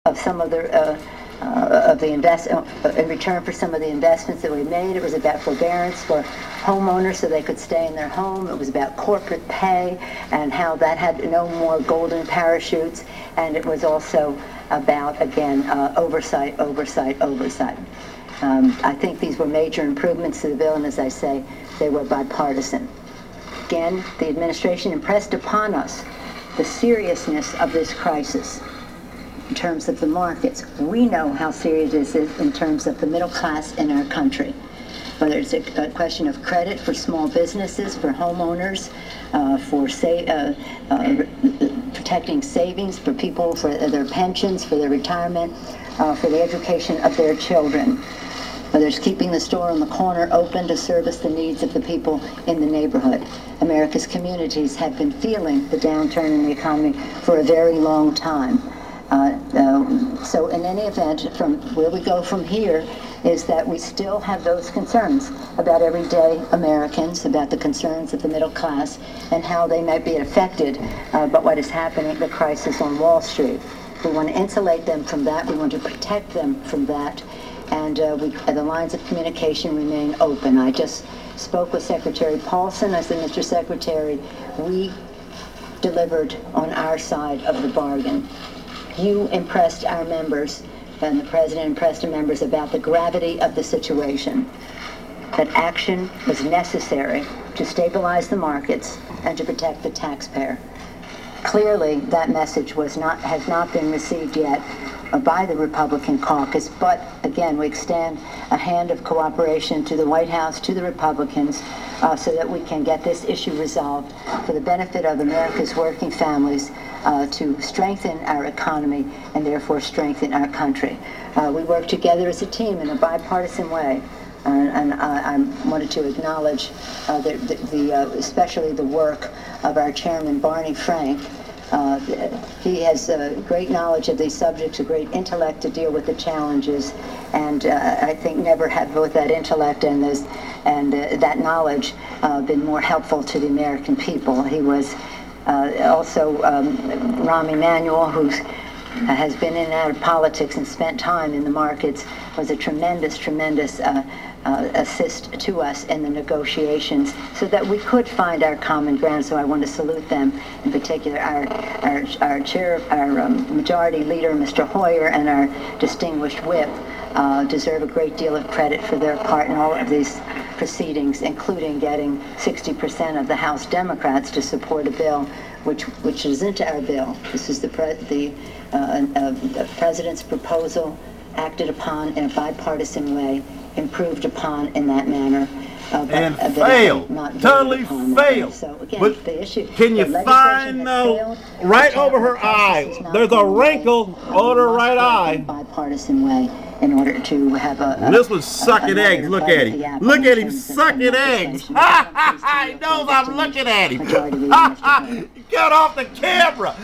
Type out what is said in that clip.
of some of the in return for some of the investments that we made. It was about forbearance for homeowners so they could stay in their home. It was about corporate pay and how that had no more golden parachutes. And it was also about, again, oversight. I think these were major improvements to the bill, and as I say, they were bipartisan. Again, the administration impressed upon us the seriousness of this crisis in terms of the markets. We know how serious this is in terms of the middle class in our country. Whether it's a question of credit for small businesses, for homeowners, for protecting savings for people, for their pensions, for their retirement, for the education of their children. Whether it's keeping the store on the corner open to service the needs of the people in the neighborhood. America's communities have been feeling the downturn in the economy for a very long time. So in any event, from where we go from here is that we still have those concerns about everyday Americans, about the concerns of the middle class, and how they might be affected by what is happening, the crisis on Wall Street. We want to insulate them from that. We want to protect them from that. And the lines of communication remain open. I just spoke with Secretary Paulson. I said, Mr. Secretary, we delivered on our side of the bargain. You impressed our members, and the President impressed the members about the gravity of the situation, that action was necessary to stabilize the markets and to protect the taxpayer. Clearly, that message has not been received yet by the Republican caucus, but again, we extend a hand of cooperation to the White House, to the Republicans, so that we can get this issue resolved for the benefit of America's working families, to strengthen our economy and therefore strengthen our country. We work together as a team in a bipartisan way, and I wanted to acknowledge especially the work of our chairman, Barney Frank. He has great knowledge of these subjects, a great intellect to deal with the challenges, and I think never have both that intellect and that knowledge been more helpful to the American people. He was also Rahm, who has been in and out of politics and spent time in the markets, was a tremendous assist to us in the negotiations so that we could find our common ground. So I want to salute them, in particular our chair, our majority leader, Mr. Hoyer, and our distinguished whip deserve a great deal of credit for their part in all of these proceedings, including getting 60% of the House Democrats to support a bill which isn't our bill. This is the President's proposal, acted upon in a bipartisan way, improved upon in that manner, and failed, totally failed. So again, but the issue, can you find right over her eye? There's a wrinkle on her right eye. Bipartisan way, in order to have a. This was sucking eggs. Look at him. Look at him sucking eggs. He knows I'm looking at him. Get off the camera.